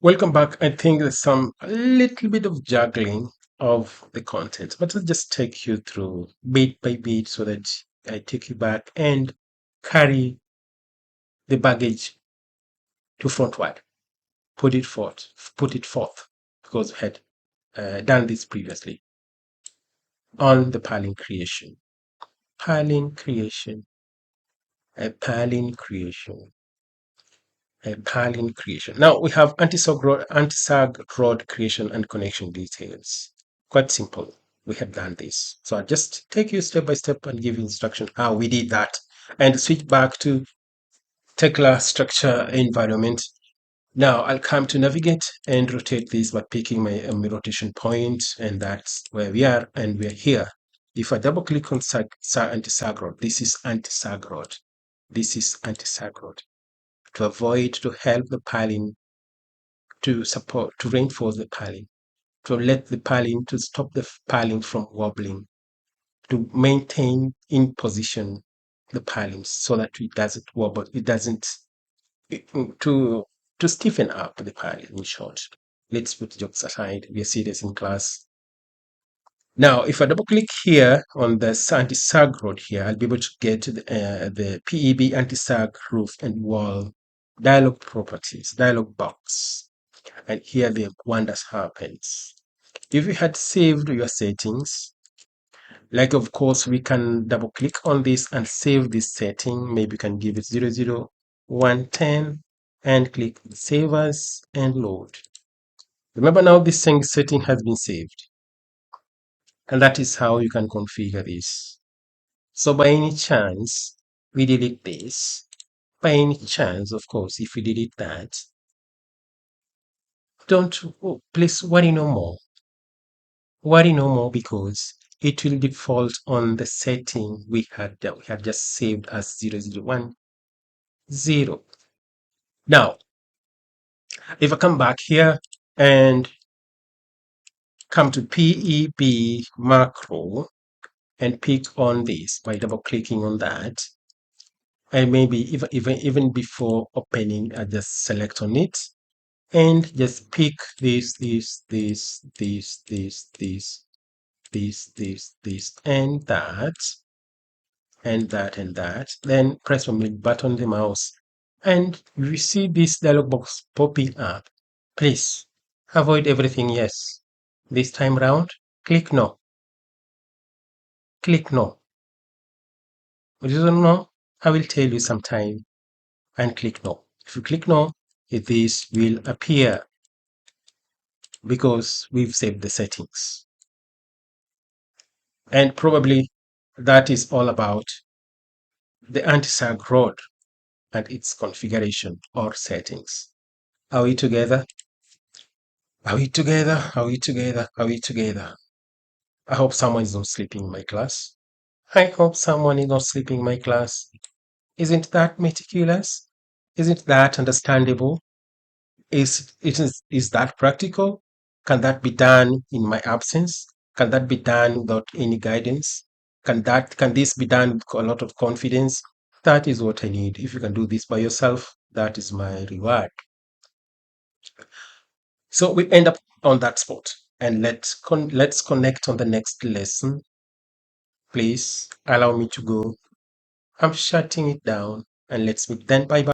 Welcome back. I think there's a little bit of juggling of the content, but I'll just take you through bit by bit so that I take you back and carry the baggage to frontward, put it forth, because we had done this previously on the Palin creation. Palin creation, a Palin creation, a Palin creation. Now we have anti-sag rod creation and connection details. Quite simple. We have done this. So I'll just take you step by step and give you instruction how we did that and switch back to Tekla structure environment. Now I'll come to navigate and rotate this by picking my rotation point, and that's where we are, and we're here. If I double click on anti-sag rod, this is anti-sag rod. This is anti-sag rod. To avoid, to help the piling, to support, to reinforce the piling, to let the piling, to stop the piling from wobbling, to maintain in position the pilings so that it doesn't wobble, it doesn't, to stiffen up the piling, in short. Let's put jokes aside. We are serious in class. Now, if I double click here on the anti-sag rod here, I'll be able to get the PEB anti-sag roof and wall dialog properties, dialog box. And here the wonders happens. If you had saved your settings, like of course we can double click on this and save this setting. Maybe you can give it 00110 and click save as and load. Remember now this setting has been saved. And that is how you can configure this. So by any chance we delete this, by any chance, of course, if we delete that, please worry no more. Worry no more, because it will default on the setting we had just saved as 0010. Now, if I come back here and come to PEB macro and pick on this by double clicking on that, and maybe even before opening, I just select on it and just pick this, and that, and that, and that, then press on the button on the mouse, and you see this dialog box popping up. Please avoid everything yes. This time round, click no. Click no. Reason no, I will tell you sometime, and click no. If you click no, this will appear because we've saved the settings. And probably that is all about the anti-sag rod and its configuration or settings. Are we together? Are we together? Are we together? Are we together? I hope someone is not sleeping in my class. I hope someone is not sleeping in my class. Isn't that meticulous? Isn't that understandable? Is that practical? Can that be done in my absence? Can that be done without any guidance? Can this be done with a lot of confidence? That is what I need. If you can do this by yourself, that is my reward. So we end up on that spot, and let's connect on the next lesson. Please allow me to go. I'm shutting it down, and let's meet then. Bye bye.